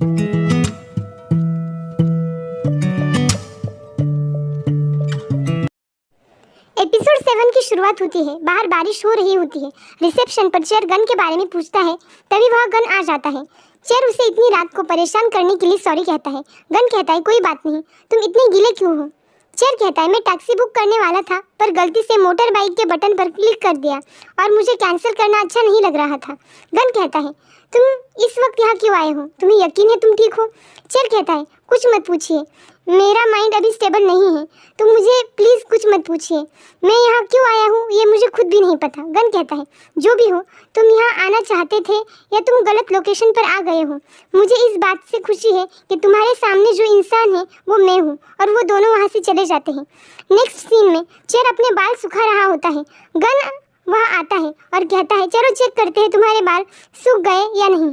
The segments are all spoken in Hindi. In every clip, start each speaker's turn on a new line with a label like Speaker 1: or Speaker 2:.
Speaker 1: एपिसोड 7 की शुरुआत होती है। बाहर बारिश हो रही होती है। रिसेप्शन पर चेयर गन के बारे में पूछता है, तभी वह गन आ जाता है। चेयर उसे इतनी रात को परेशान करने के लिए सॉरी कहता है। गन कहता है, कोई बात नहीं, तुम इतने गीले क्यों हो? चेयर कहता है, मैं टैक्सी बुक करने वाला था पर गलती से मोटर बाइक के बटन पर क्लिक कर दिया और मुझे कैंसिल करना अच्छा नहीं लग रहा था। गन कहता है, तुम इस वक्त यहाँ क्यों आए हो? तुम्हें यकीन है तुम ठीक हो? चेयर कहता है, कुछ मत पूछिए, मेरा माइंड अभी स्टेबल नहीं है, तो मुझे प्लीज़ कुछ मत पूछिए। मैं यहाँ क्यों आया हूँ ये मुझे खुद भी नहीं पता। गन कहता है, जो भी हो, तुम यहाँ आना चाहते थे या तुम गलत लोकेशन पर आ गए हो, मुझे इस बात से खुशी है कि तुम्हारे सामने जो इंसान है वो मैं हूँ। और वो दोनों वहाँ से चले जाते हैं। नेक्स्ट सीन में चेयर अपने बाल सुखा रहा होता है। गन वहाँ आता है और कहता है, चलो चेक करते हैं तुम्हारे बाल सूख गए या नहीं।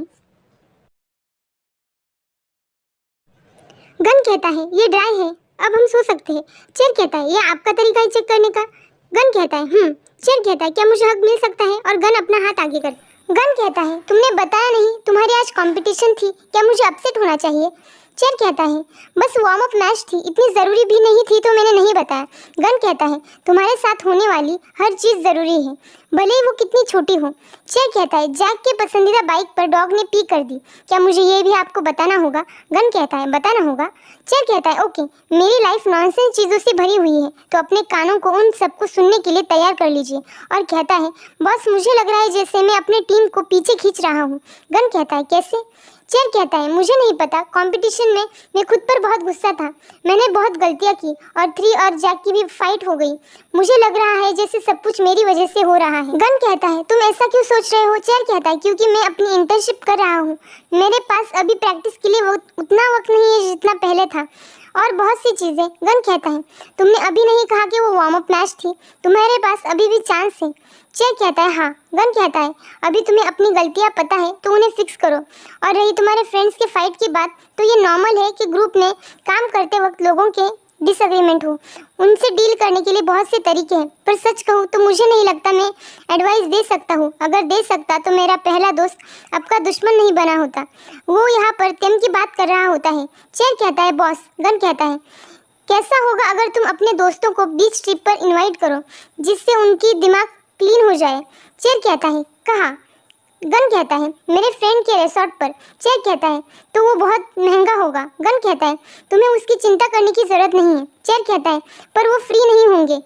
Speaker 1: गन कहता है, ये ड्राई है, अब हम सो सकते हैं। चेयर कहता है, ये आपका तरीका है चेक करने का? गन कहता है, चेयर कहता है, क्या मुझे हक मिल सकता है? और गन अपना हाथ आगे कर। गन कहता है, तुमने बताया नहीं तुम्हारी आज कंपटीशन थी, क्या मुझे अपसेट होना चाहिए? चेयर कहता है, बस वार्म अप मैच थी, इतनी ज़रूरी भी नहीं थी तो मैंने नहीं बताया। गन कहता है, तुम्हारे साथ होने वाली हर चीज़ ज़रूरी है, भले ही वो कितनी छोटी हो। चेयर कहता है, जैक के पसंदीदा बाइक पर डॉग ने पी कर दी, क्या मुझे ये भी आपको बताना होगा? गन कहता है, बताना होगा। चेयर कहता है, ओके, मेरी लाइफ नॉनसेंस चीज़ों से भरी हुई है, तो अपने कानों को उन सबको सुनने के लिए तैयार कर लीजिए। और कहता है, बॉस मुझे लग रहा है जैसे मैं अपने टीम को पीछे खींच रहा हूँ। गन कहता है, कैसे? चेयर कहता है, मुझे नहीं पता, कंपटीशन में मैं खुद पर बहुत गुस्सा था, मैंने बहुत गलतियाँ की और 3 और जैक की भी फाइट हो गई। मुझे लग रहा है जैसे सब कुछ मेरी वजह से हो रहा है। गन कहता है, तुम ऐसा क्यों सोच रहे हो? चेयर कहता है, क्योंकि मैं अपनी इंटर्नशिप कर रहा हूँ, मेरे पास अभी प्रैक्टिस के लिए उतना वक्त नहीं है जितना पहले था, और बहुत सी चीज़ें। गन कहता है, तुमने अभी नहीं कहा कि वो वार्म अप मैच थी, तुम्हारे पास अभी भी चांस है। चेयर कहता है, हाँ। गन कहता है, अभी तुम्हें अपनी गलतियाँ पता है तो उन्हें फिक्स करो। और रही तुम्हारे फ्रेंड्स के फाइट की बात, तो ये नॉर्मल है कि ग्रुप में काम करते वक्त लोगों के डिसएग्रीमेंट हो, उनसे डील करने के लिए बहुत से तरीके हैं, पर सच कहूँ तो मुझे नहीं लगता मैं एडवाइस दे सकता हूँ। अगर दे सकता तो मेरा पहला दोस्त आपका दुश्मन नहीं बना होता। वो यहाँ पर तेम की बात कर रहा होता है। चेयर कहता है, बॉस। गन कहता है, कैसा होगा अगर तुम अपने दोस्तों को बीच ट्रिप पर इनवाइट करो, जिससे उनकी दिमाग क्लीन हो जाए? चेयर कहता है, कहाँ? गन कहता है, मेरे फ्रेंड के रिसोर्ट पर। चेयर कहता है, तो वो बहुत महंगा होगा। गन कहता है, तुम्हें उसकी चिंता करने की ज़रूरत नहीं है। चेयर कहता है, पर वो फ्री नहीं होंगे।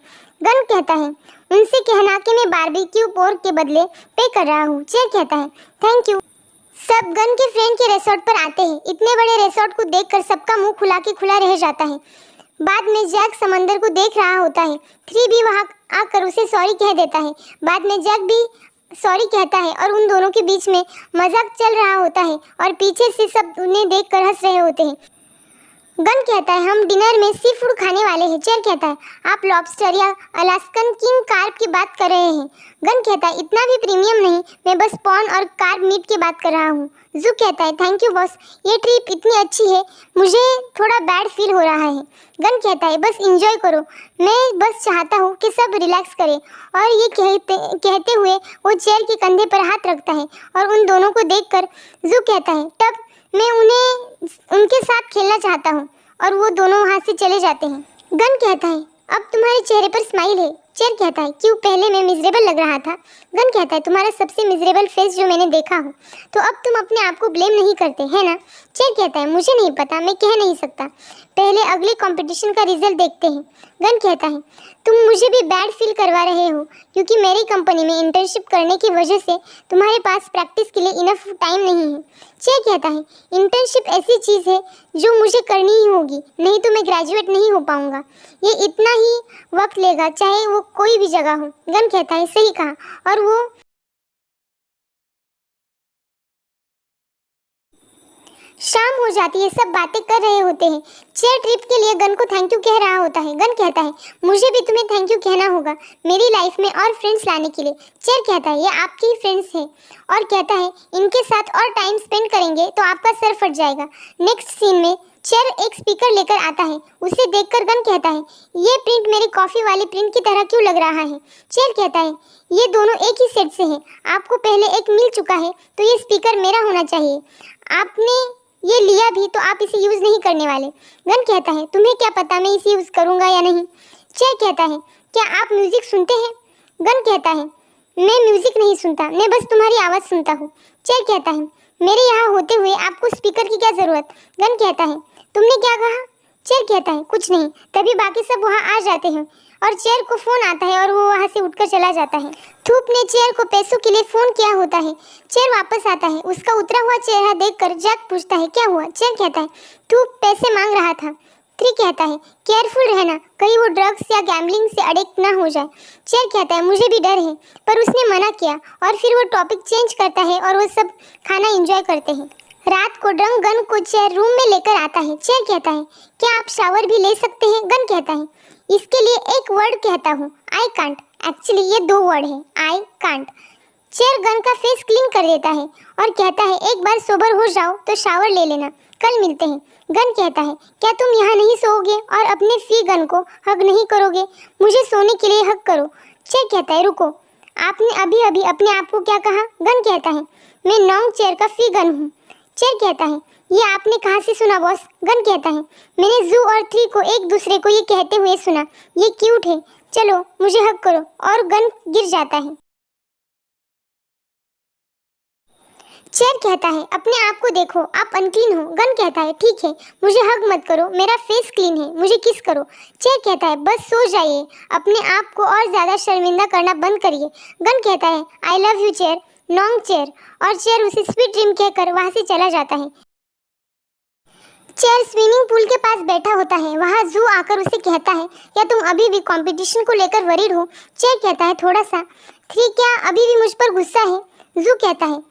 Speaker 1: गन कहता है, उनसे कहना कि मैं बारबेक्यू पोर्क के बदले पे कर रहा हूँ। चेयर कहता है, थैंक यू। सब गन के फ्रेंड के रिसोर्ट पर आते हैं। इतने बड़े रिसोर्ट को देखकर सबका मुंह खुला के खुला रह जाता है। बाद में जैक समंदर को देख रहा होता है। 3 भी वहाँ आकर उसे सॉरी कह देता है। बाद में जैक भी सॉरी कहता है और उन दोनों के बीच में मजाक चल रहा होता है और पीछे से सब उन्हें देखकर हंस रहे होते हैं। गन कहता है, हम डिनर में सी फूड खाने वाले हैं। चेयर कहता है, आप लॉबस्टर या अलास्कन किंग कार्प की बात कर रहे हैं? गन कहता है, इतना भी प्रीमियम नहीं, मैं बस पॉन और कार्प मीट की बात कर रहा हूँ। जू कहता है, थैंक यू बॉस, ये ट्रिप इतनी अच्छी है, मुझे थोड़ा बैड फील हो रहा है। गन कहता है, बस इंजॉय करो, मैं बस चाहता हूँ कि सब रिलैक्स करें। और ये कहते हुए वो चेयर के कंधे पर हाथ रखता है और उन दोनों को देखकर जू कहता है, तब मैं उनके साथ खेलना चाहता हूँ। और वो दोनों वहाँ से चले जाते हैं। गन कहता है, अब तुम्हारे चेहरे पर स्माइल है। चेयर कहता है, क्यों, पहले मैं मिजरेबल लग रहा था? गन कहता है, तुम्हारा सबसे मिजरेबल फेस जो मैंने देखा हो, तो अब तुम अपने आप को ब्लेम नहीं करते है ना? चेयर कहता है, मुझे नहीं पता, मैं कह नहीं सकता, पहले अगले कंपटीशन का रिजल्ट देखते हैं। गन कहता है, तुम मुझे भी बैड फील करवा रहे हो, क्योंकि मेरी कंपनी में इंटर्नशिप करने की वजह से तुम्हारे पास प्रैक्टिस के लिए इनफ टाइम नहीं है। चेयर कहता है, इंटर्नशिप ऐसी चीज़ है जो मुझे करनी ही होगी, नहीं तो मैं ग्रेजुएट नहीं हो पाऊंगा, ये इतना ही वक्त लेगा, चाहे वो कोई भी जगह हो। गन कहता है, सही कहा। और वो शाम हो जाती है, सब बातें कर रहे होते हैं। चेयर ट्रिप के लिए गन को थैंक यू कह रहा होता है। गन कहता है, मुझे भी तुम्हें थैंक यू कहना होगा मेरी लाइफ में और फ्रेंड्स लाने के लिए। चेयर कहता है, ये आपके ही फ्रेंड्स हैं, और कहता है, इनके साथ और टाइम स्पेंड करेंगे तो आपका सर फट जाएगा। नेक्स्ट सीन में चेयर एक स्पीकर लेकर आता है। उसे देखकर गन कहता है, ये प्रिंट मेरे कॉफ़ी वाले प्रिंट की तरह क्यों लग रहा है? चेयर कहता है, ये दोनों एक ही सेट से हैं, आपको पहले एक मिल चुका है, तो ये स्पीकर मेरा होना चाहिए। आपने ये लिया भी तो आप इसे यूज़ नहीं करने वाले। गन कहता है तुम्हें क्या पता मैं इसे यूज़ करूँगा या नहीं। चेयर कहता है क्या आप म्यूज़िक सुनते हैं। गन कहता है मैं म्यूज़िक नहीं सुनता, मैं बस तुम्हारी आवाज़ सुनता हूँ। चेयर कहता है मेरे यहाँ होते हुए आपको स्पीकर की क्या ज़रूरत। गन कहता है तुमने क्या कहा। चेयर कहता है कुछ नहीं। तभी बाकी सब वहाँ आ जाते हैं और चेयर को फ़ोन आता है और वो वहाँ से उठकर चला जाता है। धूप ने चेयर को पैसों के लिए फ़ोन किया होता है। चेयर वापस आता है, उसका उतरा हुआ चेहरा देखकर जैक पूछता है क्या हुआ। चेयर कहता है धूप पैसे मांग रहा था। थ्री कहता है केयरफुल रहना, कहीं वो ड्रग्स या गैम्बलिंग से एडिक्ट ना हो जाए। चेयर कहता है मुझे भी डर है, पर उसने मना किया और फिर वो टॉपिक चेंज करता है और वो सब खाना एंजॉय करते हैं। रात को ड्रंक गन को चेयर रूम में लेकर आता है। चेयर कहता है क्या आप शावर भी ले सकते हैं। गन कहता है इसके लिए एक वर्ड कहता हूँ, आई कांट। एक्चुअली ये 2 वर्ड है, आई कांट। चेयर गन का फेस क्लीन कर देता है और कहता है एक बार सोबर हो जाओ तो शावर ले लेना, कल मिलते हैं। गन कहता है क्या तुम यहाँ नहीं सोओगे और अपने फी गन को हग नहीं करोगे, मुझे सोने के लिए हग करो। चेयर कहता है रुको, आपने अभी अभी अपने आप को क्या कहा। गन कहता है मैं नॉन्ग चेयर का फी गन हूँ। चेयर कहता है ये आपने कहाँ से सुना बॉस। गन कहता है मैंने जू और थ्री को एक दूसरे को ये कहते हुए सुना, ये क्यूट है, चलो मुझे हग करो। और गन गिर जाता है। चेयर कहता है अपने आप को देखो, आप अनक्लीन हो। गन कहता है ठीक है, मुझे हग मत करो, मेरा फेस क्लीन है, मुझे किस करो। चेयर कहता है बस सो जाइए, अपने आप को और ज़्यादा शर्मिंदा करना बंद करिए। गन कहता है आई लव यू चेयर, नॉन्ग चेयर। और चेयर उसे स्वीट ड्रीम कहकर वहाँ से चला जाता है। चेयर स्विमिंग पूल के पास बैठा होता है, वहाँ जू आकर उसे कहता है क्या तुम अभी भी कंपटीशन को लेकर वरीड हो। चेयर कहता है थोड़ा सा। थ्री क्या अभी भी मुझ पर गुस्सा है। जू कहता है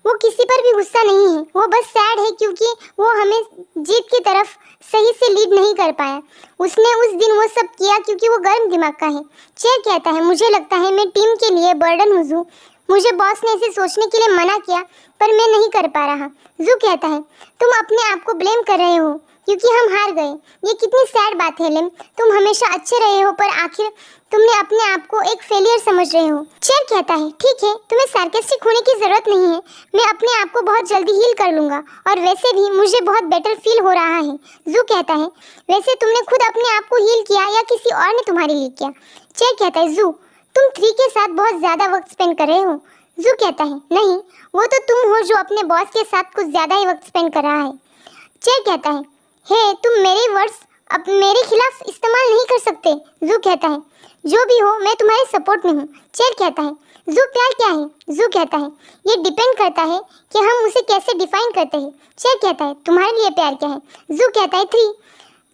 Speaker 1: वो किसी पर भी गुस्सा नहीं है, वो बस सैड है क्योंकि वो हमें जीत की तरफ सही से लीड नहीं कर पाया। उसने उस दिन वो सब किया क्योंकि वो गर्म दिमाग का है। चेयर कहता है मुझे लगता है मैं टीम के लिए बर्डन हूँ जू, मुझे बॉस ने इसे सोचने के लिए मना किया पर मैं नहीं कर पा रहा। जू कहता है तुम अपने आप को ब्लेम कर रहे हो क्योंकि हम हार गए, ये कितनी सैड बात है लेम, तुम हमेशा अच्छे रहे हो पर आखिर तुमने अपने आप को एक फेलियर समझ रहे हो। चेयर कहता है ठीक है, तुम्हें सार्केस्टिक होने की ज़रूरत नहीं है, मैं अपने आप को बहुत जल्दी हील कर लूँगा और वैसे भी मुझे बहुत बेटर फील हो रहा है। जू कहता है वैसे तुमने खुद अपने आप को हील किया या किसी और ने तुम्हारे लिए किया। चेयर कहता है जू तुम थ्री के साथ बहुत ज़्यादा वक्त स्पेंड कर रहे हो। जू कहता है नहीं, वो तो तुम हो जो अपने बॉस के साथ कुछ ज़्यादा ही वक्त स्पेंड कर रहा है। चेयर कहता है हे तुम मेरे वर्ड्स अब मेरे खिलाफ इस्तेमाल नहीं कर सकते। जू कहता है जो भी हो मैं तुम्हारे सपोर्ट में हूँ। चेयर कहता है जू प्यार क्या है। जू कहता है ये डिपेंड करता है कि हम उसे कैसे डिफाइन करते हैं। चेयर कहता है तुम्हारे लिए प्यार क्या है। जू कहता है थ्री।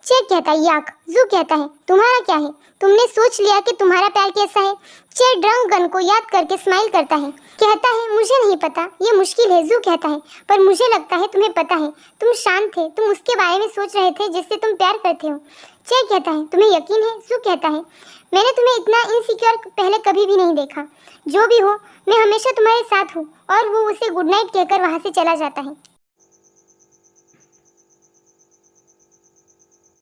Speaker 1: चेयर कहता है याक। जू कहता है तुम्हारा क्या है, तुमने सोच लिया कि तुम्हारा प्यार कैसा है। चेयर ड्रंक गन को याद करके स्माइल करता है, कहता है मुझे नहीं पता, ये मुश्किल है। जू कहता है पर मुझे लगता है तुम्हें पता है, तुम शांत थे, तुम उसके बारे में सोच रहे थे जिससे तुम प्यार करते हो। चेयर कहता है तुम्हें यकीन है। जू कहता है मैंने तुम्हें इतना इनसिक्योर पहले कभी भी नहीं देखा। जो भी हो मैं हमेशा तुम्हारे साथ हूँ। और वो उसे गुड नाइट कहकर वहाँ से चला जाता है।